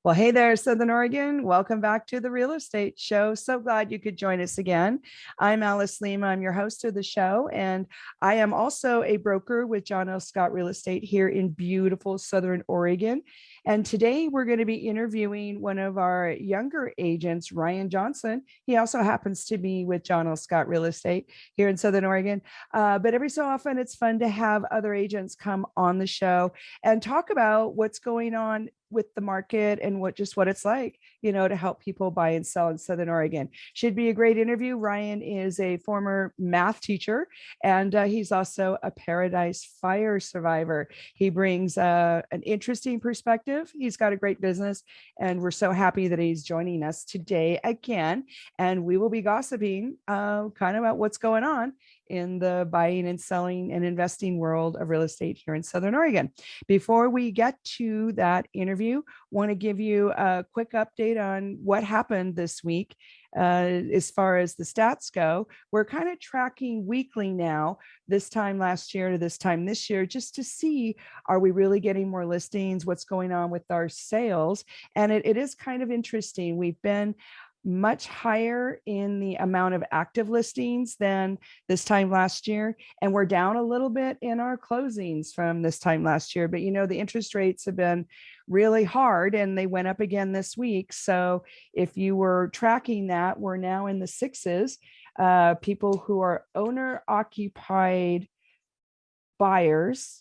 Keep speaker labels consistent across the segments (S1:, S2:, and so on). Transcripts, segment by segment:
S1: Well, hey there, Southern Oregon. Welcome back to the Real Estate Show. So glad you could join us again. I'm Alice Lema. I'm your host of the show, and I am also a broker with John L. Scott Real Estate here in beautiful Southern Oregon. And today we're going to be interviewing one of our younger agents, Ryan Johnson. He also happens to be with John L. Scott Real Estate here in Southern Oregon. But every so often, it's fun to have other agents come on the show and talk about what's going on with the market and what it's like, to help people buy and sell in Southern Oregon. Should be a great interview. Ryan is a former math teacher, and he's also a Paradise Fire survivor. He brings an interesting perspective. He's got a great business, and we're so happy that he's joining us today again. And we will be gossiping kind of about what's going on in the buying and selling and investing world of real estate here in Southern Oregon. Before we get to that interview, want to give you a quick update on what happened this week. As far as the stats go, we're kind of tracking weekly now, this time last year to this time this year, just to see, are we really getting more listings? What's going on with our sales? And it is kind of interesting. We've been much higher in the amount of active listings than this time last year. And we're down a little bit in our closings from this time last year. But, the interest rates have been really hard and they went up again this week. So if you were tracking that, we're now in the sixes. People who are owner occupied buyers,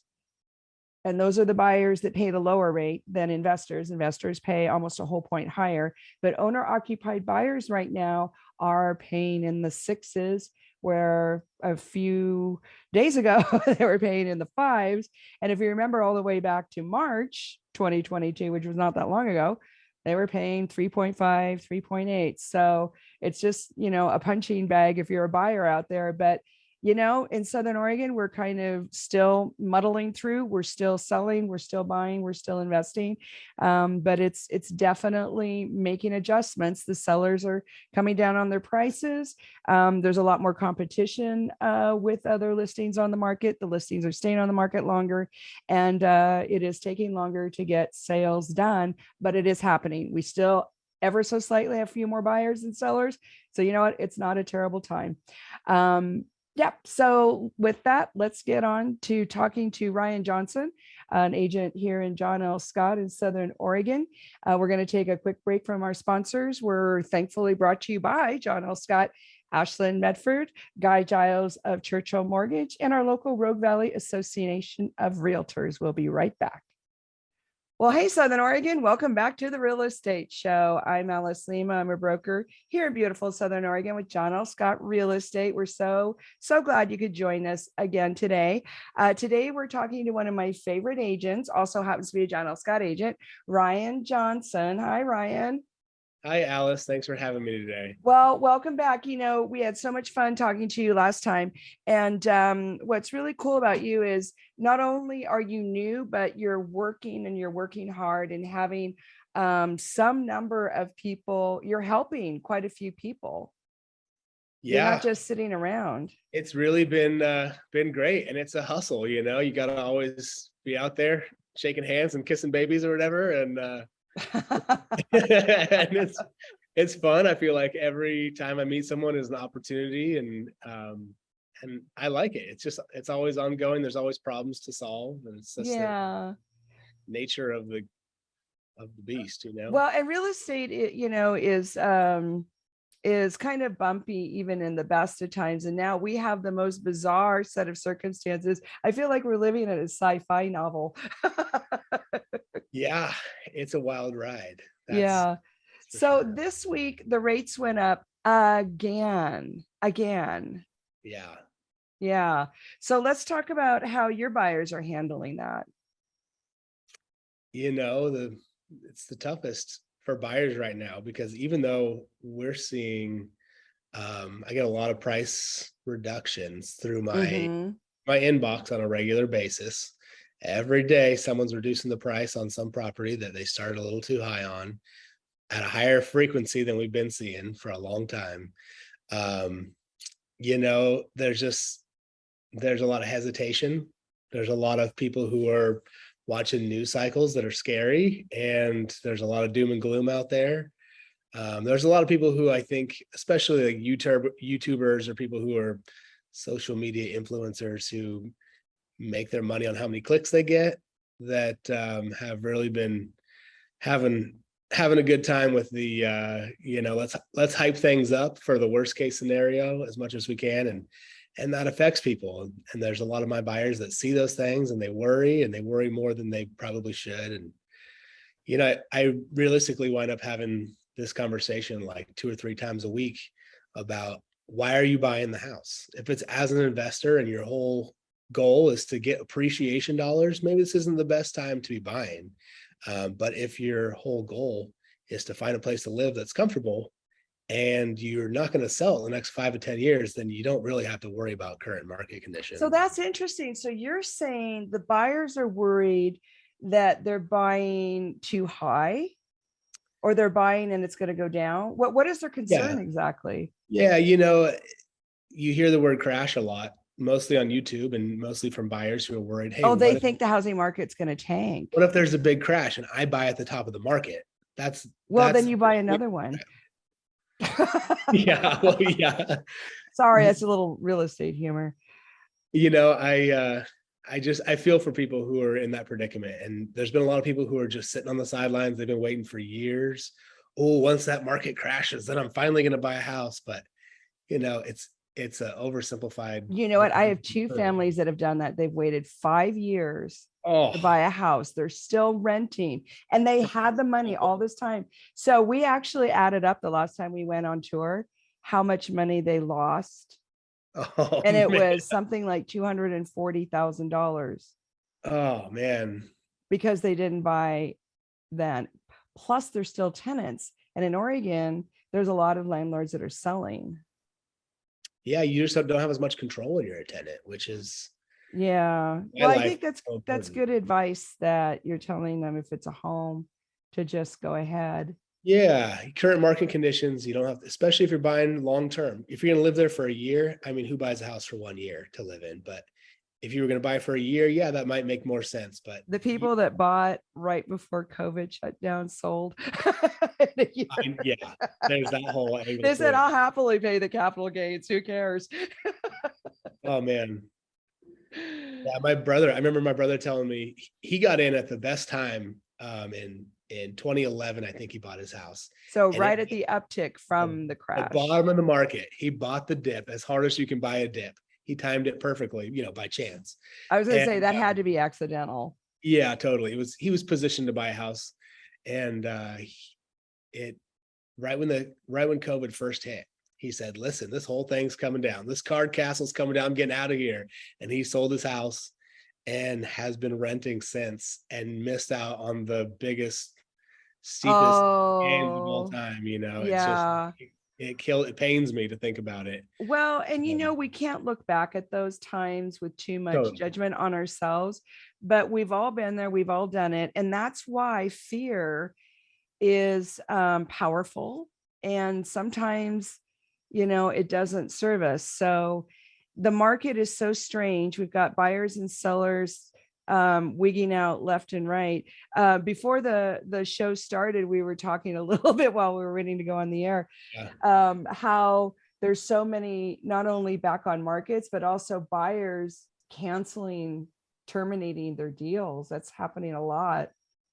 S1: and those are the buyers that pay the lower rate than investors. Investors pay almost a whole point higher, but owner occupied buyers right now are paying in the sixes, where a few days ago they were paying in the fives. And if you remember all the way back to March 2022, which was not that long ago, they were paying 3.5, 3.8. So it's just, a punching bag if you're a buyer out there. But in Southern Oregon, we're kind of still muddling through. We're still selling, we're still buying, we're still investing. But it's definitely making adjustments. The sellers are coming down on their prices. There's a lot more competition with other listings on the market. The listings are staying on the market longer, and it is taking longer to get sales done, but it is happening. We still ever so slightly have a few more buyers than sellers. So you know what? It's not a terrible time. Yep. So with that, let's get on to talking to Ryan Johnson, an agent here in John L. Scott in Southern Oregon. We're going to take a quick break from our sponsors. We're thankfully brought to you by John L. Scott, Ashland, Medford, Guy Giles of Churchill Mortgage, and our local Rogue Valley Association of Realtors. We'll be right back. Well, hey, Southern Oregon, welcome back to the Real Estate Show. I'm Alice Lema. I'm a broker here in beautiful Southern Oregon with John L. Scott Real Estate. We're so glad you could join us again today. Today, we're talking to one of my favorite agents, also happens to be a John L. Scott agent, Ryan Johnson. Hi, Ryan.
S2: Hi, Alice. Thanks for having me today.
S1: Well, welcome back. We had so much fun talking to you last time. And what's really cool about you is not only are you new, but you're working hard and having some number of people. You're helping quite a few people.
S2: Yeah.
S1: You're not just sitting around.
S2: It's really been great. And it's a hustle, you got to always be out there shaking hands and kissing babies or whatever. And and it's fun. I feel like every time I meet someone is an opportunity, and I like it. It's always ongoing. There's always problems to solve, and it's just the nature of the beast,
S1: Well, and real estate, is kind of bumpy even in the best of times, and now we have the most bizarre set of circumstances. I feel like we're living in a sci-fi novel.
S2: Yeah, it's a wild ride.
S1: So sure. This week the rates went up again. Yeah. So let's talk about how your buyers are handling that.
S2: It's the toughest for buyers right now, because even though we're seeing, I get a lot of price reductions through my inbox on a regular basis. Every day, someone's reducing the price on some property that they started a little too high on at a higher frequency than we've been seeing for a long time. There's a lot of hesitation. There's a lot of people who are watching news cycles that are scary, and there's a lot of doom and gloom out there. There's a lot of people who I think, especially like YouTubers or people who are social media influencers who make their money on how many clicks they get, that have really been having a good time with the let's hype things up for the worst case scenario as much as we can, and that affects people. And there's a lot of my buyers that see those things and they worry more than they probably should. And I realistically wind up having this conversation like 2 or 3 times a week about, why are you buying the house? If it's as an investor and your whole goal is to get appreciation dollars, maybe this isn't the best time to be buying. But if your whole goal is to find a place to live that's comfortable, and you're not going to sell in the next 5 to 10 years, then you don't really have to worry about current market conditions.
S1: So that's interesting. So you're saying the buyers are worried that they're buying too high, or they're buying and it's going to go down? What is their concern exactly?
S2: Yeah, you hear the word crash a lot, mostly on YouTube and mostly from buyers who are worried. Hey,
S1: they think the housing market's going to tank.
S2: What if there's a big crash and I buy at the top of the market?
S1: Then you buy another one.
S2: Yeah. Well, yeah.
S1: Sorry, that's a little real estate humor.
S2: I feel for people who are in that predicament. And there's been a lot of people who are just sitting on the sidelines. They've been waiting for years. Oh, once that market crashes, then I'm finally going to buy a house. But it's a oversimplified.
S1: You know what? I have 2 families that have done that. They've waited 5 years to buy a house. They're still renting, and they had the money all this time. So we actually added up the last time we went on tour, how much money they lost. And it was something like $240,000.
S2: Oh man.
S1: Because they didn't buy then. Plus they're still tenants. And in Oregon, there's a lot of landlords that are selling.
S2: Yeah, you just don't have as much control when you're a tenant, which is.
S1: Yeah. Well, I think that's good advice that you're telling them, if it's a home, to just go ahead.
S2: Yeah, current market conditions, you don't have, especially if you're buying long term. If you're going to live there for a year, I mean, who buys a house for 1 year to live in? But if you were going to buy for a year, yeah, that might make more sense. But
S1: the people that bought right before COVID shut down sold.
S2: Yeah, there's that whole angle.
S1: They said, I'll happily pay the capital gains. Who cares?
S2: Oh man. Yeah, I remember my brother telling me he got in at the best time in 2011. I think he bought his house.
S1: So right at the uptick from the crash.
S2: The bottom of the market. He bought the dip as hard as you can buy a dip. He timed it perfectly, by chance.
S1: I was going to say that had to be accidental.
S2: Yeah, totally. He was positioned to buy a house, and right when COVID first hit, he said, listen, this whole thing's coming down. This card castle's coming down. I'm getting out of here. And he sold his house and has been renting since, and missed out on the biggest, steepest gains of all time.
S1: Yeah.
S2: It's just, it pains me to think about it.
S1: Well, and we can't look back at those times with too much judgment on ourselves, but we've all been there. We've all done it. And that's why fear is powerful. And sometimes, it doesn't serve us. So the market is so strange. We've got buyers and sellers wigging out left and right. Before the show started, we were talking a little bit while we were waiting to go on the air, how there's so many, not only back on markets, but also buyers terminating their deals. That's happening a lot.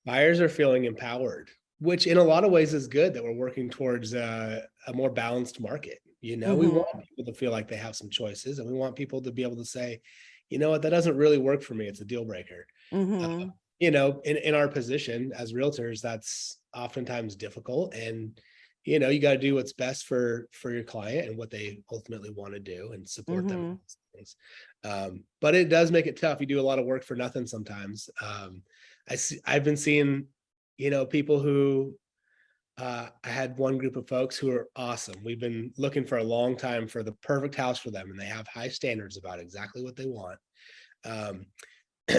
S2: Buyers are feeling empowered, which in a lot of ways is good, that we're working towards a more balanced market. We want people to feel like they have some choices, and we want people to be able to say, you know what, that doesn't really work for me. It's a deal breaker. In our position as realtors, that's oftentimes difficult. And, you got to do what's best for your client and what they ultimately want to do, and support them. But it does make it tough. You do a lot of work for nothing sometimes. I've been seeing, people who, I had one group of folks who are awesome. We've been looking for a long time for the perfect house for them, and they have high standards about exactly what they want.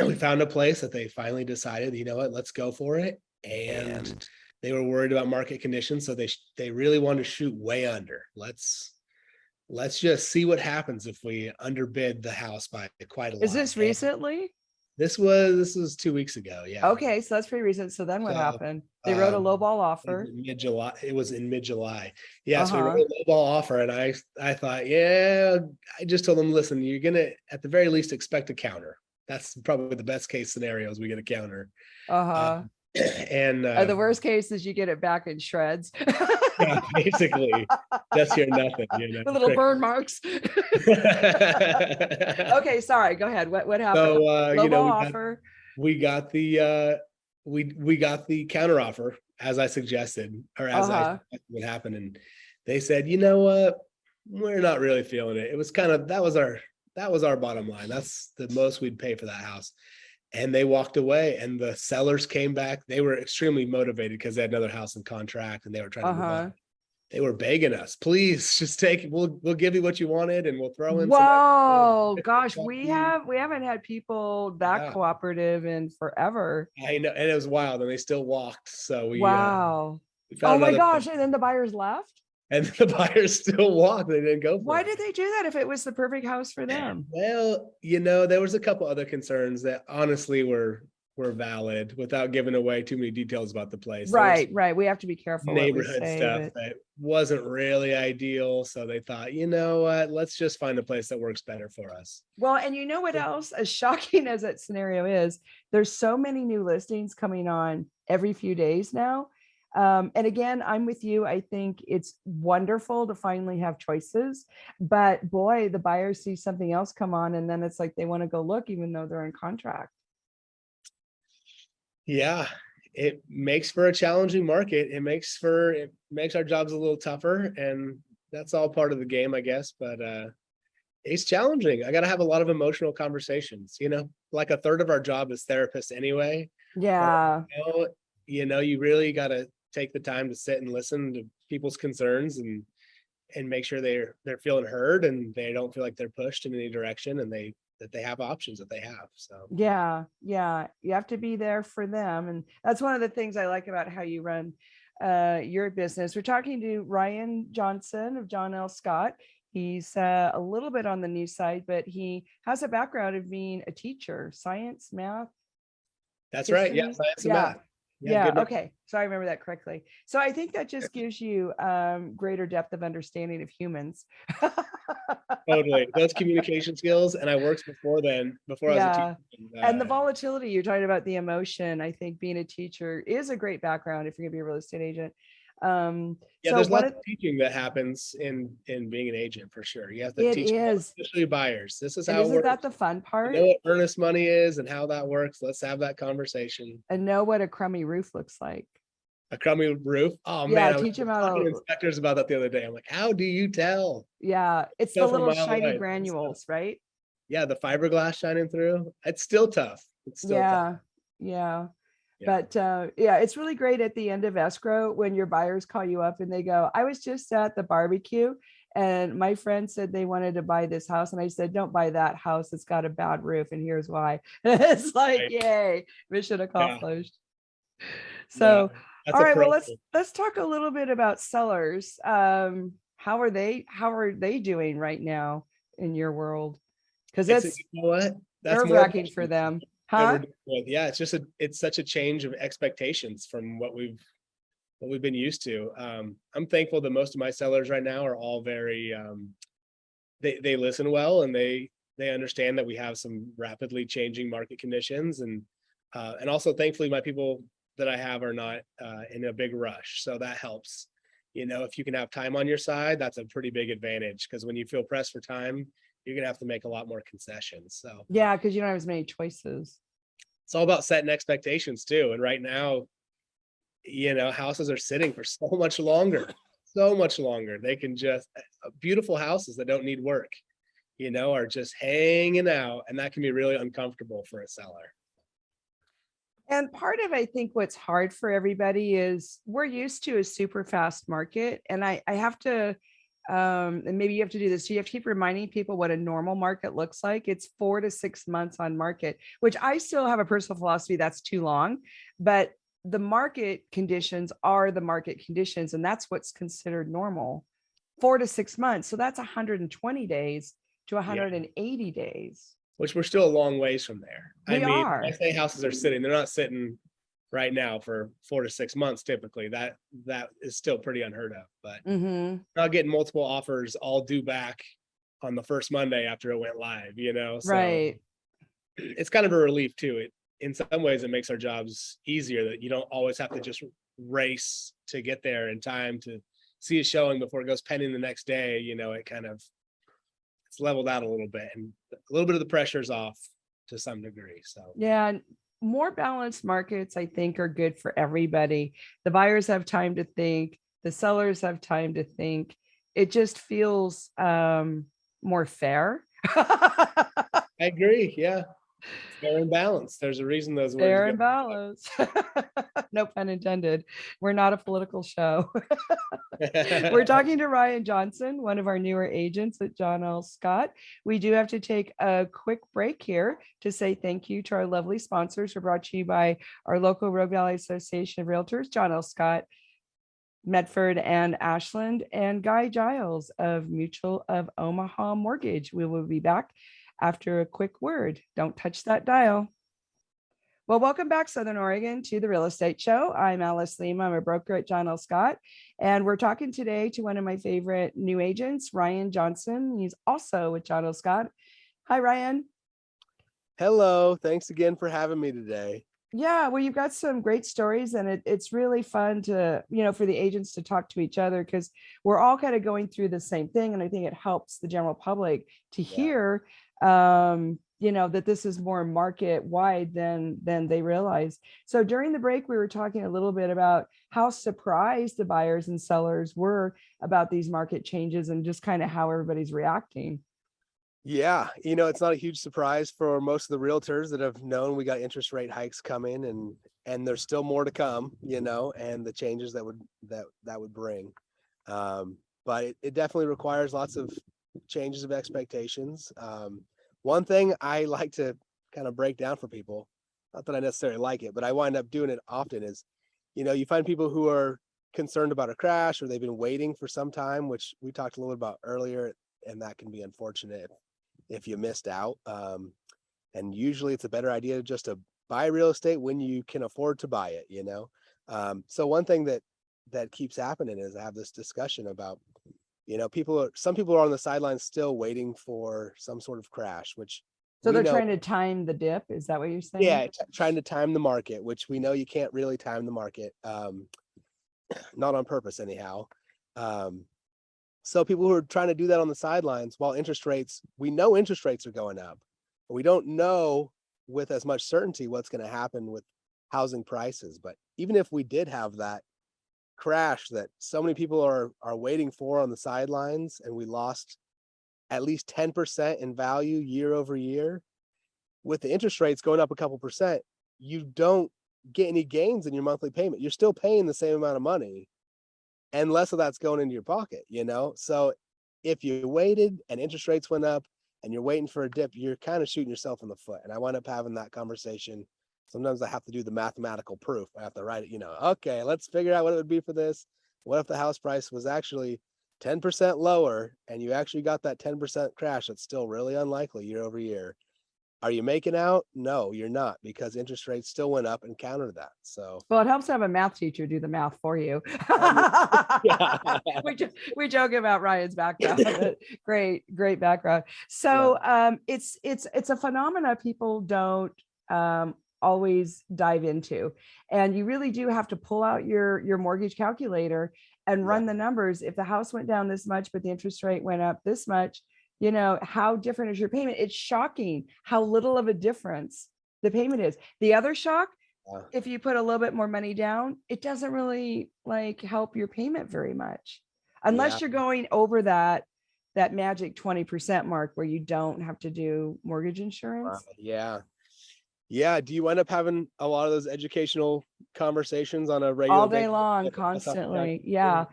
S2: We found a place that they finally decided, you know what, let's go for it. And they were worried about market conditions, so they really wanted to shoot way under. Let's just see what happens if we underbid the house by quite a lot.
S1: Is this recently?
S2: This was 2 weeks ago. Yeah.
S1: Okay, so that's pretty recent. So then what
S2: So,
S1: happened? They wrote a lowball offer.
S2: Mid-July. It was in mid-July. Yeah. So we
S1: Uh-huh.
S2: wrote a lowball offer, and I thought, yeah, I just told them, listen, you're gonna at the very least expect a counter. That's probably the best case scenario, is we get a counter.
S1: Uh-huh.
S2: And
S1: The worst case is you get it back in shreds.
S2: yeah, basically, just hear nothing,
S1: The little burn marks. Okay, sorry. Go ahead. What happened?
S2: So
S1: Lowball offer.
S2: we got the we got the counter offer as I suggested, or as I suggested would happen, and they said, you know what, we're not really feeling it. It was kind of that was our bottom line. That's the most we'd pay for that house. And they walked away, and the sellers came back. They were extremely motivated because they had another house in contract, and they were trying to move on. They were begging us, please just take it. We'll give you what you wanted, and we'll throw in.
S1: Whoa, gosh, we haven't had people that cooperative in forever.
S2: I know, and it was wild, and they still walked. So we
S1: wow. Oh my gosh, and then the buyers left.
S2: And the buyers still walked. They didn't go for
S1: Why did they do that if it was the perfect house for them?
S2: Well, there was a couple other concerns that honestly were valid, without giving away too many details about the place.
S1: Right. We have to be careful.
S2: Neighborhood stuff that wasn't really ideal. So they thought, you know what, let's just find a place that works better for us.
S1: Well, and you know what else, as shocking as that scenario is, there's so many new listings coming on every few days now. And again, I'm with you. I think it's wonderful to finally have choices, but boy, the buyers see something else come on, and then it's like they want to go look, even though they're in contract.
S2: Yeah, it makes for a challenging market. It makes our jobs a little tougher, and that's all part of the game, I guess. But it's challenging. I got to have a lot of emotional conversations. Like a third of our job is therapists anyway.
S1: Yeah.
S2: You really got to take the time to sit and listen to people's concerns and make sure they're feeling heard, and they don't feel like they're pushed in any direction, and that they have options that they have. So
S1: yeah, you have to be there for them. And that's one of the things I like about how you run your business. We're talking to Ryan Johnson of John L. Scott. He's a little bit on the new side, but he has a background of being a teacher, science, math.
S2: That's history. Right. Yeah, science and math.
S1: Yeah. Okay. So I remember that correctly. So I think that just gives you greater depth of understanding of humans.
S2: Totally. Those communication skills. And I worked before I was a teacher.
S1: And the volatility, you're talking about the emotion. I think being a teacher is a great background if you're gonna be a real estate agent.
S2: There's lots of teaching that happens in being an agent, for sure. You have to teach, especially buyers. This is how it works.
S1: Isn't that the fun part?
S2: Know what earnest money is and how that works. Let's have that conversation.
S1: And know what a crummy roof looks like.
S2: A crummy roof? Oh man,
S1: teach them how
S2: to inspectors about that the other day. I'm like, how do you tell?
S1: Yeah, it's the little shiny granules, right?
S2: Yeah, the fiberglass shining through. It's still tough. It's still tough.
S1: Yeah. But it's really great at the end of escrow when your buyers call you up and they go, I was just at the barbecue and my friend said they wanted to buy this house. And I said, don't buy that house. It's got a bad roof. And here's why. It's like, yay, mission accomplished. Yeah. So, all right, well, let's talk a little bit about sellers. How are they doing right now in your world? Because that's nerve-wracking for them. Huh?
S2: Yeah, it's such a change of expectations from what we've been used to. I'm thankful that most of my sellers right now are all very they listen well, and they understand that we have some rapidly changing market conditions, and also thankfully my people that I have are not in a big rush, so that helps. If you can have time on your side, that's a pretty big advantage, because when you feel pressed for time, you're gonna have to make a lot more concessions. So
S1: yeah, because you don't have as many choices.
S2: It's all about setting expectations too. And right now, houses are sitting for so much longer. They can just beautiful houses that don't need work, are just hanging out, and that can be really uncomfortable for a seller.
S1: And part of, I think, what's hard for everybody is we're used to a super fast market, and I have to. And maybe you have to do this. So you have to keep reminding people what a normal market looks like. It's 4 to 6 months on market, which I still have a personal philosophy that's too long, but the market conditions are the market conditions. And that's what's considered normal, 4 to 6 months. So that's 120 days to 180 days.
S2: which we're still a long ways from there.
S1: We are.
S2: I say houses are sitting, they're not sitting right now for 4 to 6 months. Typically that is still pretty unheard of, but not getting multiple offers all due back on the first Monday after it went live, so
S1: Right.
S2: it's kind of a relief too. It, in some ways, it makes our jobs easier that you don't always have to just race to get there in time to see a showing before it goes pending the next day. It kind of, it's leveled out a little bit, and a little bit of the pressure's off to some degree. So
S1: yeah, more balanced markets, I think, are good for everybody. The buyers have time to think, the sellers have time to think. It just feels more fair.
S2: I agree. Yeah. Fair and balanced. There's a reason those words.
S1: Fair and balanced. No pun intended. We're not a political show. We're talking to Ryan Johnson, one of our newer agents at John L. Scott. We do have to take a quick break here to say thank you to our lovely sponsors. We're brought to you by our local Rogue Valley Association of Realtors, John L. Scott, Medford and Ashland, and Guy Giles of Mutual of Omaha Mortgage. We will be back after a quick word. Don't touch that dial. Well, welcome back, Southern Oregon, to the Real Estate Show. I'm Alice Lema. I'm a broker at John L. Scott, and we're talking today to one of my favorite new agents, Ryan Johnson. He's also with John L. Scott. Hi, Ryan.
S3: Hello. Thanks again for having me today.
S1: Yeah, well, you've got some great stories, and it's really fun to, for the agents to talk to each other, because we're all kind of going through the same thing. And I think it helps the general public to hear, that this is more market wide than they realize. So during the break, we were talking a little bit about how surprised the buyers and sellers were about these market changes and just kind of how everybody's reacting.
S3: Yeah, it's not a huge surprise for most of the realtors that have known we got interest rate hikes coming, and there's still more to come, and the changes that would bring. But it definitely requires lots of changes of expectations. One thing I like to kind of break down for people, not that I necessarily like it, but I wind up doing it often, is, you find people who are concerned about a crash, or they've been waiting for some time, which we talked a little bit about earlier, and that can be unfortunate if you missed out. And usually it's a better idea just to buy real estate when you can afford to buy it, So one thing that keeps happening is I have this discussion about, some people are on the sidelines still waiting for some sort of crash, which
S1: so they're trying to time the dip. Is that what you're saying?
S3: Yeah, trying to time the market, which we know you can't really time the market, not on purpose anyhow. So people who are trying to do that on the sidelines, while we know interest rates are going up, but we don't know with as much certainty what's going to happen with housing prices. But even if we did have that crash that so many people are waiting for on the sidelines, and we lost at least 10% in value year over year, with the interest rates going up a couple percent, you don't get any gains in your monthly payment. You're still paying the same amount of money, and less of that's going into your pocket, So if you waited and interest rates went up and you're waiting for a dip, you're kind of shooting yourself in the foot. And I wind up having that conversation. Sometimes I have to do the mathematical proof. I have to write it, okay, let's figure out what it would be for this. What if the house price was actually 10% lower and you actually got that 10% crash? That's still really unlikely year over year. Are you making out? No, you're not, because interest rates still went up and countered that. So,
S1: well, it helps to have a math teacher do the math for you. We joke about Ryan's background, but great background. So it's a phenomena people don't always dive into, and you really do have to pull out your mortgage calculator and run the numbers. If the house went down this much, but the interest rate went up this much, how different is your payment? It's shocking how little of a difference the payment is. The other shock, if you put a little bit more money down, it doesn't really help your payment very much, unless you're going over that magic 20% mark where you don't have to do mortgage insurance.
S3: Yeah. Do you end up having a lot of those educational conversations on a regular
S1: all day long, constantly? Yeah.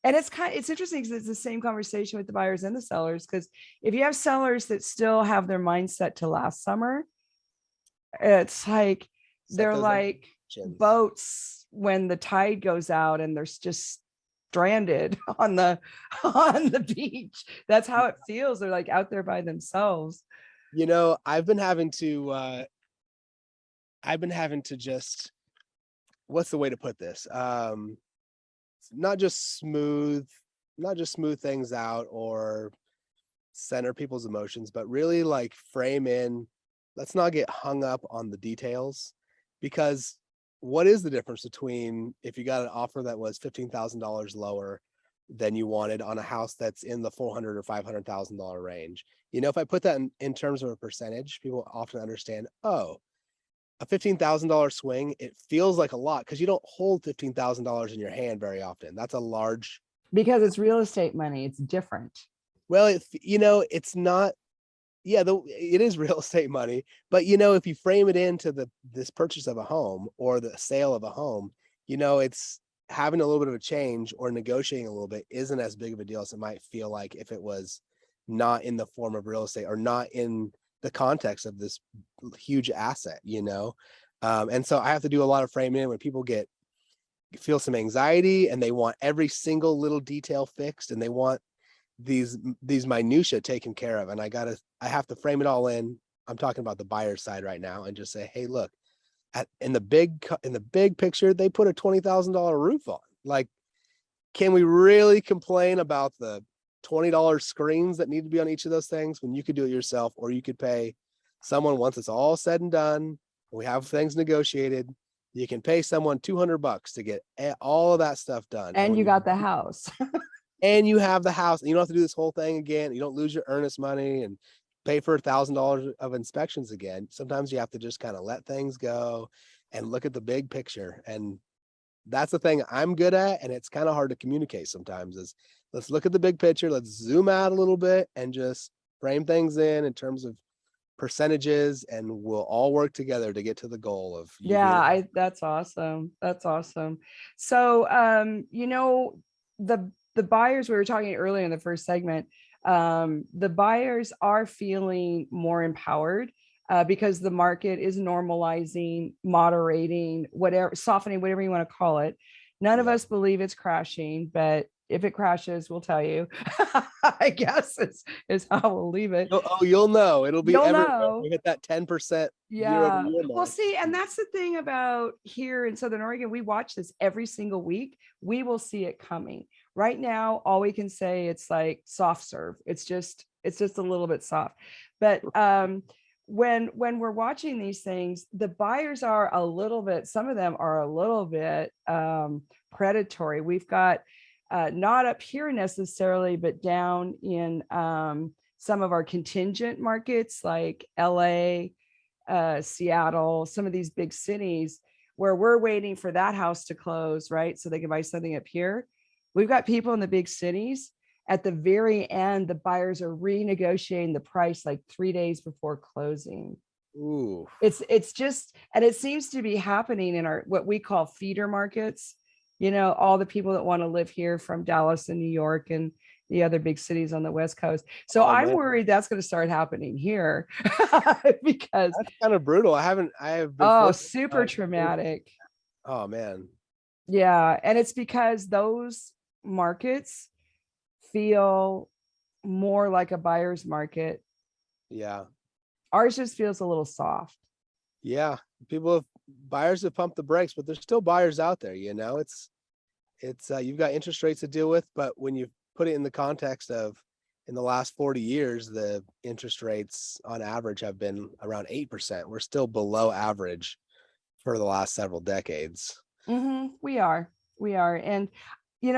S1: And it's interesting because it's the same conversation with the buyers and the sellers. Because if you have sellers that still have their mindset to last summer, it's like they're like boats when the tide goes out and they're just stranded on the beach. That's how it feels. They're like out there by themselves.
S3: I've been having to just, what's the way to put this? Not just smooth things out or center people's emotions, but really like frame in, let's not get hung up on the details, because what is the difference between if you got an offer that was $15,000 lower than you wanted on a house that's in the $400,000 or $500,000 range? If I put that in terms of a percentage, people often understand, oh, a $15,000 swing, it feels like a lot because you don't hold $15,000 in your hand very often. That's a large,
S1: because it's real estate money. It's different.
S3: well, it's not, it is real estate money, but if you frame it into this purchase of a home or the sale of a home, it's having a little bit of a change or negotiating a little bit isn't as big of a deal as it might feel like if it was not in the form of real estate or not in the context of this huge asset, and so I have to do a lot of framing in when people feel some anxiety and they want every single little detail fixed and they want these minutia taken care of, and I have to frame it all in. I'm talking about the buyer side right now and just say, hey, look, in the big picture, they put a $20,000 roof on. Like, can we really complain about the $20 screens that need to be on each of those things when you could do it yourself, or you could pay someone once it's all said and done, we have things negotiated, you can pay someone $200 to get all of that stuff done.
S1: And you got the house.
S3: And you have the house, and you don't have to do this whole thing again. You don't lose your earnest money and pay for $1,000 of inspections again. Sometimes you have to just kind of let things go and look at the big picture. And that's the thing I'm good at. And it's kind of hard to communicate sometimes, is let's look at the big picture. Let's zoom out a little bit and just frame things in terms of percentages, and we'll all work together to get to the goal of.
S1: That's awesome. That's awesome. So, the buyers, we were talking earlier in the first segment, the buyers are feeling more empowered because the market is normalizing, moderating, softening, whatever you want to call it. None of us believe it's crashing, but if it crashes, we'll tell you. I guess is how we'll leave it.
S3: Oh, you'll know. It'll be we hit that 10%.
S1: Yeah. Well, see, and that's the thing about here in Southern Oregon. We watch this every single week. We will see it coming. Right now, all we can say, it's like soft serve. It's just a little bit soft. But when we're watching these things, the buyers are a little bit, some of them are a little bit predatory. We've got not up here necessarily, but down in some of our contingent markets like LA, Seattle, some of these big cities where we're waiting for that house to close, right? So they can buy something up here. We've got people in the big cities. At the very end, the buyers are renegotiating the price like 3 days before closing.
S3: Ooh.
S1: It's just, and it seems to be happening in our, what we call feeder markets. All the people that want to live here from Dallas and New York and the other big cities on the West Coast. So I'm worried that's going to start happening here because
S3: that's kind of brutal. I have been
S1: super traumatic.
S3: Oh man.
S1: Yeah. And it's because those markets feel more like a buyer's market.
S3: Yeah.
S1: Ours just feels a little soft.
S3: Yeah. Buyers have pumped the brakes, but there's still buyers out there. It's you've got interest rates to deal with, but when you put it in the context of, in the last 40 years, the interest rates on average have been around 8%. We're still below average for the last several decades.
S1: Mm-hmm. We are. And,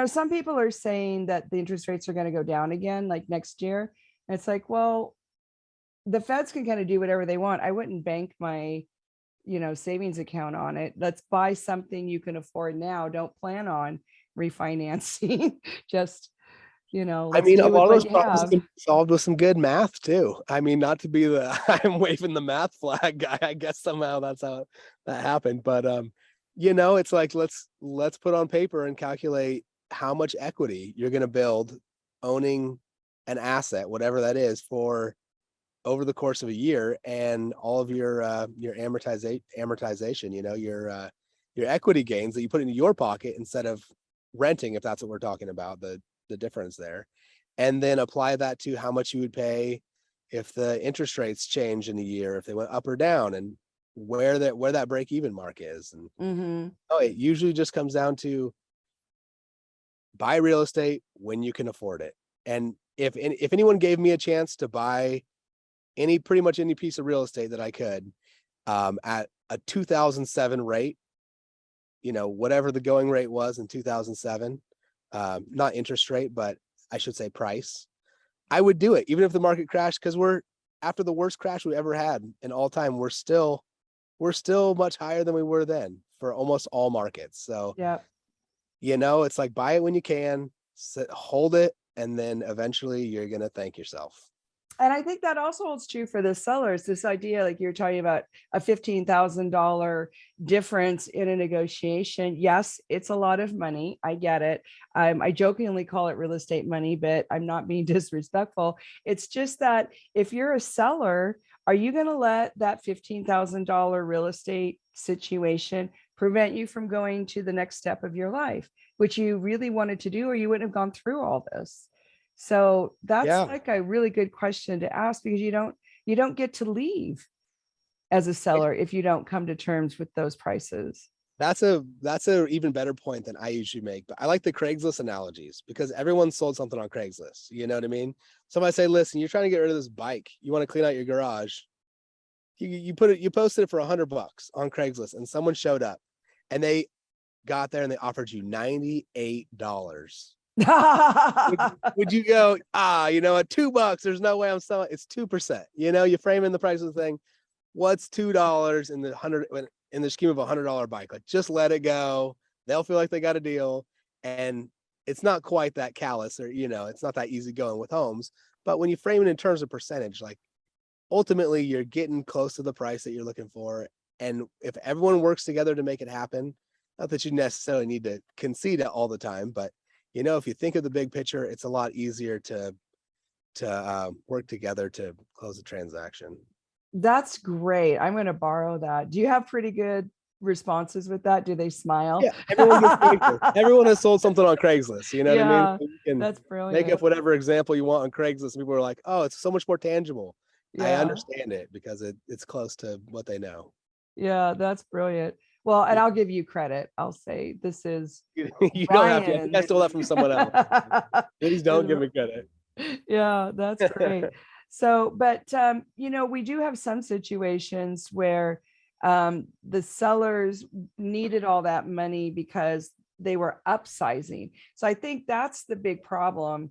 S1: some people are saying that the interest rates are going to go down again, like next year. And it's like, well, the feds can kind of do whatever they want. I wouldn't bank my, savings account on it. Let's buy something you can afford now. Don't plan on refinancing. Just,
S3: a lot of those problems can be solved with some good math too. Not to be I'm waving the math flag guy. I guess somehow that's how that happened. But it's like, let's put on paper and calculate how much equity you're going to build owning an asset, whatever that is, for over the course of a year, and all of your amortization, your equity gains that you put into your pocket instead of renting, if that's what we're talking about, the difference there, and then apply that to how much you would pay if the interest rates change in a year, if they went up or down, and where that break even mark is. And it usually just comes down to buy real estate when you can afford it. And if anyone gave me a chance to buy pretty much any piece of real estate that I could at a 2007 rate, whatever the going rate was in 2007, not interest rate, but I should say price, I would do it even if the market crashed, because after the worst crash we ever had in all time, we're still much higher than we were then for almost all markets. So
S1: yeah,
S3: it's like, buy it when you can, hold it, and then eventually you're going to thank yourself.
S1: And I think that also holds true for the sellers. This idea, like you're talking about a $15,000 difference in a negotiation. Yes, it's a lot of money. I get it. I jokingly call it real estate money, but I'm not being disrespectful. It's just that if you're a seller, are you going to let that $15,000 real estate situation prevent you from going to the next step of your life, which you really wanted to do, or you wouldn't have gone through all this? So that's like a really good question to ask, because you don't get to leave as a seller if you don't come to terms with those prices.
S3: That's a even better point than I usually make, but I like the Craigslist analogies, because everyone sold something on Craigslist. You know what I mean? Somebody say, listen, you're trying to get rid of this bike. You want to clean out your garage. You posted it for $100 on Craigslist, and someone showed up and they got there and they offered you $98. would you go, at $2, there's no way I'm selling? It's 2%. You frame in the price of the thing. What's $2 in the scheme of $100 bike? Like, just let it go. They'll feel like they got a deal. And it's not quite that callous, or, it's not that easy going with homes. But when you frame it in terms of percentage, like, ultimately you're getting close to the price that you're looking for. And if everyone works together to make it happen, not that you necessarily need to concede it all the time, but if you think of the big picture, it's a lot easier to work together to close a transaction.
S1: That's great. I'm going to borrow that. Do you have pretty good responses with that? Do they smile?
S3: Yeah, everyone gets paper. Everyone has sold something on Craigslist. You know what I mean? You can
S1: that's brilliant.
S3: Make up whatever example you want on Craigslist. People are like, oh, it's so much more tangible. Yeah. I understand it because it's close to what they know.
S1: Yeah, that's brilliant. Well, and I'll give you credit. I'll say this is
S3: you don't have to. I think I stole that from someone else. Please don't give me credit.
S1: Yeah, that's great. So, but we do have some situations where the sellers needed all that money because they were upsizing. So I think that's the big problem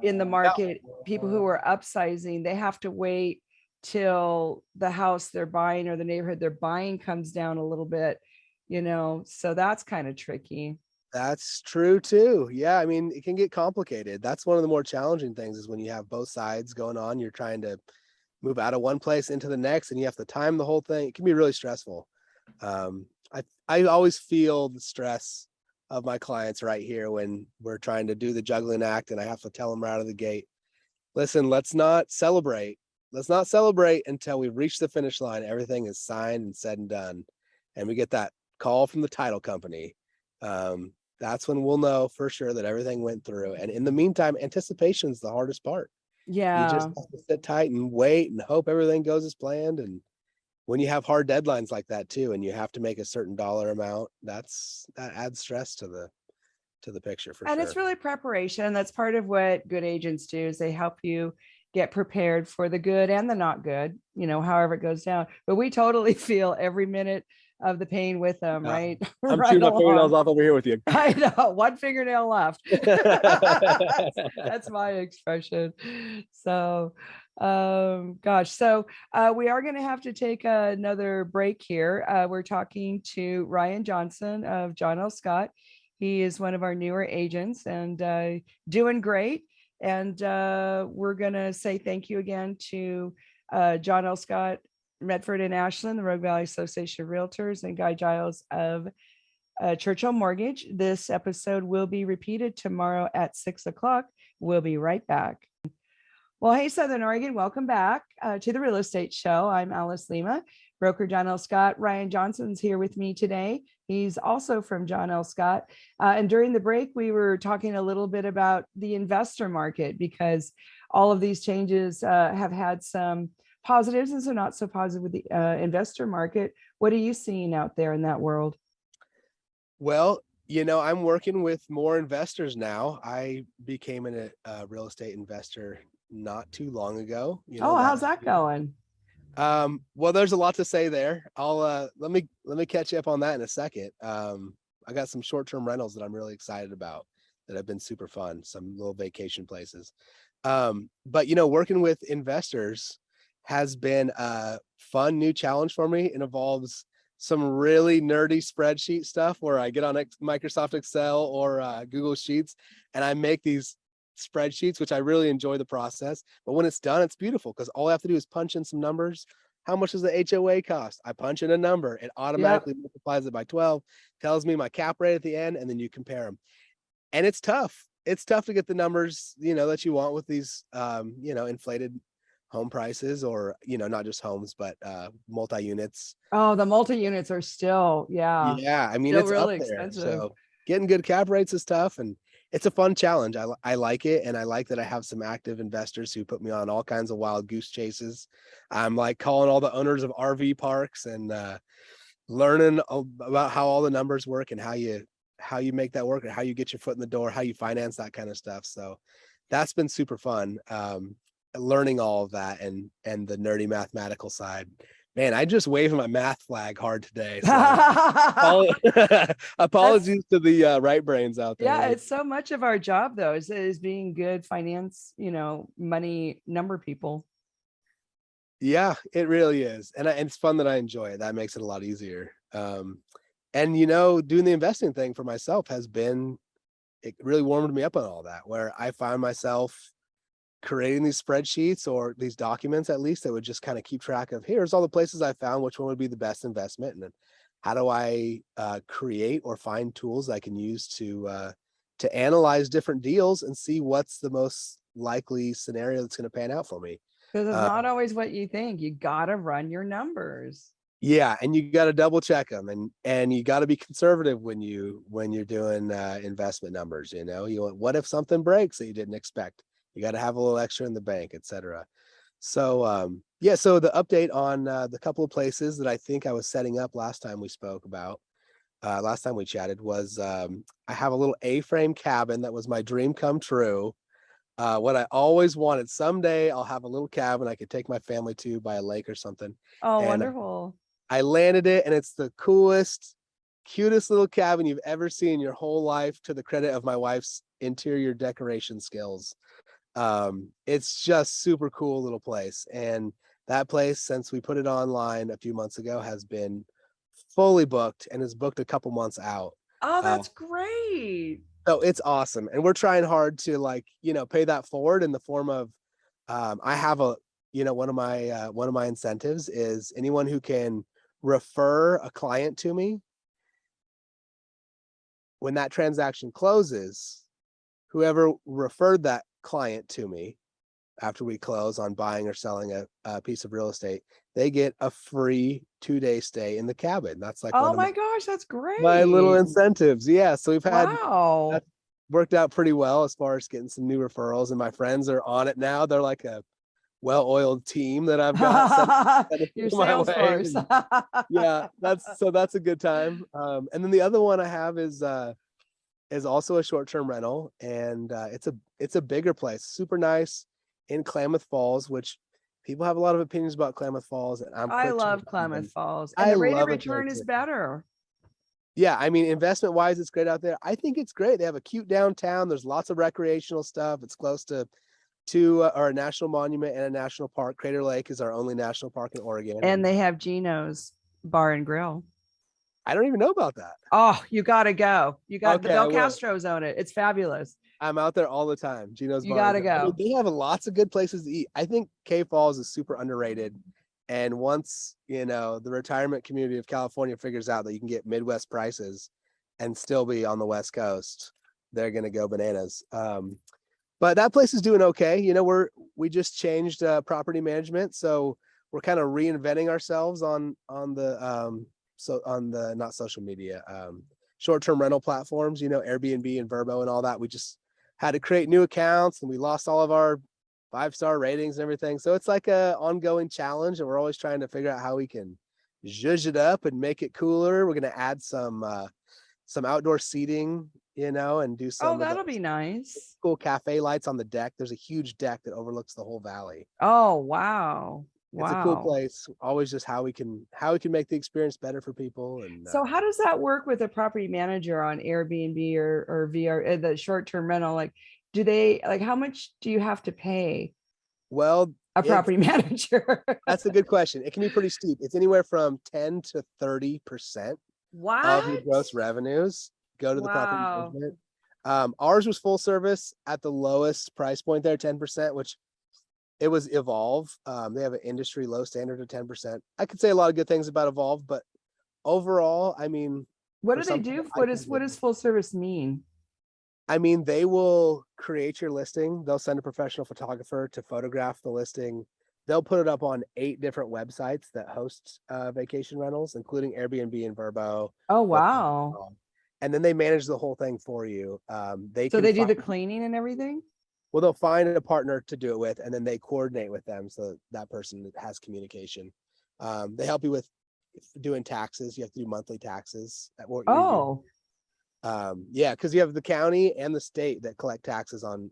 S1: in the market. People who are upsizing, they have to wait till the house they're buying or the neighborhood they're buying comes down a little bit, so that's kind of tricky.
S3: That's true too. Yeah. I mean, it can get complicated. That's one of the more challenging things, is when you have both sides going on, you're trying to move out of one place into the next, and you have to time the whole thing. It can be really stressful. I always feel the stress of my clients right here when we're trying to do the juggling act, and I have to tell them right out of the gate, listen, let's not celebrate until we reach the finish line. Everything is signed and said and done, and we get that call from the title company. That's when we'll know for sure that everything went through. And in the meantime, anticipation is the hardest part.
S1: Yeah.
S3: You just have to sit tight and wait and hope everything goes as planned. And when you have hard deadlines like that too, and you have to make a certain dollar amount, that adds stress to the picture for sure.
S1: And it's really preparation. That's part of what good agents do, is they help you get prepared for the good and the not good, however it goes down. But we totally feel every minute of the pain with them, right?
S3: I'm chewing my fingernails off over here with you.
S1: I know, one fingernail left. That's my expression. So, gosh. So we are going to have to take another break here. We're talking to Ryan Johnson of John L. Scott. He is one of our newer agents and doing great. And we're going to say thank you again to John L. Scott, Medford and Ashland, the Rogue Valley Association of Realtors, and Guy Giles of Churchill Mortgage. This episode will be repeated tomorrow at 6:00. We'll be right back. Well, hey, Southern Oregon, welcome back to the Real Estate Show. I'm Alice Lema, broker John L. Scott. Ryan Johnson's here with me today He's also from John L. Scott. And during the break, we were talking a little bit about the investor market, because all of these changes have had some positives and some not so positive with the investor market. What are you seeing out there in that world?
S3: Well, I'm working with more investors now. I became a real estate investor not too long ago.
S1: How's that going?
S3: Well, there's a lot to say there. I'll let me catch you up on that in a second. I got some short-term rentals that I'm really excited about that have been super fun, some little vacation places. But working with investors has been a fun new challenge for me. It involves some really nerdy spreadsheet stuff where I get on Microsoft Excel or Google Sheets and I make these spreadsheets, which I really enjoy the process. But when it's done, it's beautiful because all I have to do is punch in some numbers. How much does the HOA cost? I punch in a number. It automatically multiplies it by 12, tells me my cap rate at the end, and then you compare them. And it's tough. It's tough to get the numbers, that you want with these, inflated home prices, or, not just homes, but multi-units.
S1: Oh, the multi-units are still,
S3: Yeah. I mean,
S1: still
S3: it's
S1: really
S3: up there.
S1: expensive.
S3: So getting good cap rates is tough, and it's a fun challenge. I like it. And I like that I have some active investors who put me on all kinds of wild goose chases. I'm like calling all the owners of RV parks and learning about how all the numbers work and how you make that work, or how you get your foot in the door, how you finance that kind of stuff. So that's been super fun. Learning all of that and the nerdy mathematical side. Man, I just waved my math flag hard today. So apologies to the right brains out there.
S1: Yeah, it's so much of our job though, is being good finance, money number people.
S3: Yeah, it really is. And it's fun that I enjoy it. That makes it a lot easier. And doing the investing thing for myself it really warmed me up on all that, where I find myself creating these spreadsheets or these documents, at least, that would just kind of keep track of, here's all the places I found, which one would be the best investment, and then how do I create or find tools I can use to analyze different deals and see what's the most likely scenario that's going to pan out for me.
S1: Because it's not always what you think. You got to run your numbers.
S3: Yeah, and you got to double check them, and you got to be conservative when you're doing investment numbers. What if something breaks that you didn't expect? You got to have a little extra in the bank, etc. So so the update on the couple of places that I think I was setting up last time we chatted was I have a little A-frame cabin that was my dream come true. What I always wanted. Someday I'll have a little cabin I could take my family to by a lake or something.
S1: Oh,
S3: and
S1: wonderful.
S3: I landed it, and it's the coolest, cutest little cabin you've ever seen in your whole life, to the credit of my wife's interior decoration skills. It's just super cool little place. And that place, since we put it online a few months ago, has been fully booked and is booked a couple months out.
S1: Oh, that's great.
S3: So it's awesome. And we're trying hard to pay that forward in the form of, I have one of my incentives is anyone who can refer a client to me, when that transaction closes, whoever referred that client to me after we close on buying or selling a piece of real estate, they get a free 2-day stay in the cabin. That's like,
S1: oh my gosh, that's great.
S3: My little incentives. Yeah. So we've had
S1: that
S3: worked out pretty well as far as getting some new referrals, and my friends are on it now. They're like a well-oiled team that I've got
S1: your sales force.
S3: Yeah, that's a good time. And then the other one I have is also a short-term rental, and it's a bigger place, super nice, in Klamath Falls, which people have a lot of opinions about Klamath Falls, and I
S1: love Klamath Falls, and the rate of return is better.
S3: Yeah, I mean, investment wise, it's great out there. I think it's great. They have a cute downtown. There's lots of recreational stuff. It's close to a national monument and a national park. Crater Lake is our only national park in Oregon.
S1: And they have Gino's Bar and Grill.
S3: I don't even know about that.
S1: Oh, you got to go. You got the Del Castro's own it. It's fabulous.
S3: I'm out there all the time. Gino's
S1: Bar. You got to go.
S3: I mean, they have lots of good places to eat. I think K Falls is super underrated. And once, the retirement community of California figures out that you can get Midwest prices and still be on the West Coast, they're going to go bananas. But that place is doing okay. We just changed property management. So we're kind of reinventing ourselves on the not social media, short-term rental platforms, Airbnb and Vrbo and all that. We just had to create new accounts, and we lost all of our 5-star ratings and everything. So it's like a ongoing challenge, and we're always trying to figure out how we can zhuzh it up and make it cooler. We're going to add some outdoor seating, and do some
S1: that'll be nice.
S3: cool cafe lights on the deck. There's a huge deck that overlooks the whole valley.
S1: Oh, wow.
S3: It's a cool place. Always just how we can make the experience better for people. And
S1: so how does that work with a property manager on Airbnb or VR, the short-term rental? Like, how much do you have to pay?
S3: Well,
S1: a property manager?
S3: That's a good question. It can be pretty steep. It's anywhere from 10 to 30% of your gross revenues go to the property management. Ours was full service at the lowest price point there, 10%, which it was Evolve. They have an industry low standard of 10%. I could say a lot of good things about Evolve, but overall, I mean,
S1: what do they do? What does full service mean?
S3: I mean, they will create your listing. They'll send a professional photographer to photograph the listing. They'll put it up on 8 different websites that host vacation rentals, including Airbnb and Vrbo.
S1: Oh, wow.
S3: And then they manage the whole thing for you. They
S1: do the cleaning and everything?
S3: Well, they'll find a partner to do it with, and then they coordinate with them so that person has communication. They help you with doing taxes. You have to do monthly taxes at what you're doing. Yeah, because you have the county and the state that collect taxes on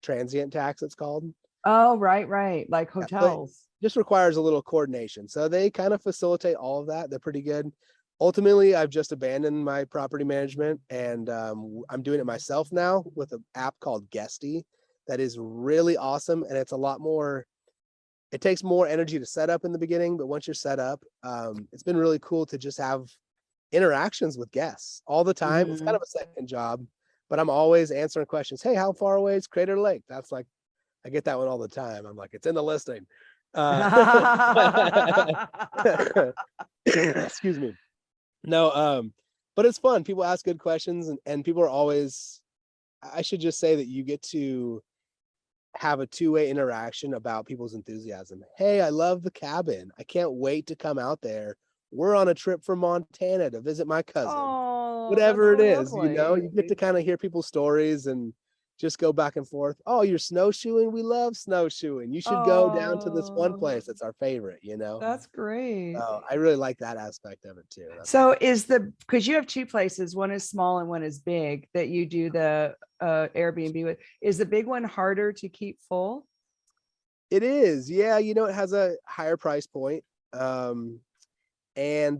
S3: transient tax, it's called.
S1: Oh, right. Like hotels.
S3: Just requires a little coordination. So they kind of facilitate all of that. They're pretty good. Ultimately, I've just abandoned my property management, and I'm doing it myself now with an app called Guesty that is really awesome. And it's a lot more, it takes more energy to set up in the beginning, but once you're set up, it's been really cool to just have interactions with guests all the time. Mm-hmm. It's kind of a second job, but I'm always answering questions. Hey, how far away is Crater Lake? That's like, I get that one all the time. I'm like, it's in the listing. Excuse me. No, but it's fun. People ask good questions, and people are always, I should just say that you get to have a two-way interaction about people's enthusiasm. Hey, I love the cabin. I can't wait to come out there. We're on a trip from Montana to visit my cousin. Oh, whatever it is, you get to kind of hear people's stories and just go back and forth. Oh, you're snowshoeing? We love snowshoeing. You should go down to this one place that's our favorite,
S1: That's great.
S3: I really like that aspect of it too.
S1: So because you have 2 places, one is small and one is big, that you do the Airbnb with. Is the big one harder to keep full?
S3: It is. Yeah. It has a higher price point. And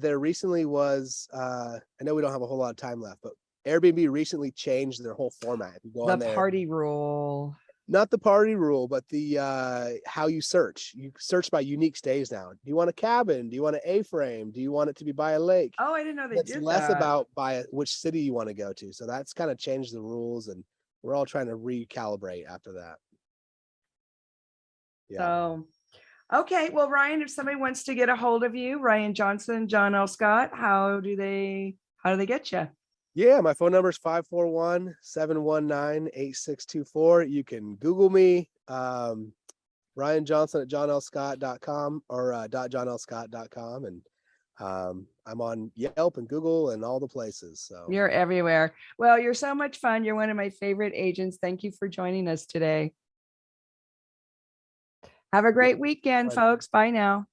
S3: there recently was, I know we don't have a whole lot of time left, but Airbnb recently changed their whole format. If you go on there,
S1: party rule.
S3: Not the party rule, but the how you search. You search by unique stays now. Do you want a cabin? Do you want an A-frame? Do you want it to be by a lake?
S1: Oh, I didn't know they did that.
S3: It's less about which city you want to go to. So that's kind of changed the rules, and we're all trying to recalibrate after that.
S1: Yeah. So, okay. Well, Ryan, if somebody wants to get a hold of you, Ryan Johnson, John L. Scott, how do they get you?
S3: Yeah, my phone number is 541-719-8624. You can Google me, Ryan Johnson at johnlscott.com or .johnlscott.com. And I'm on Yelp and Google and all the places. So
S1: you're everywhere. Well, you're so much fun. You're one of my favorite agents. Thank you for joining us today. Have a great weekend, folks. Bye now.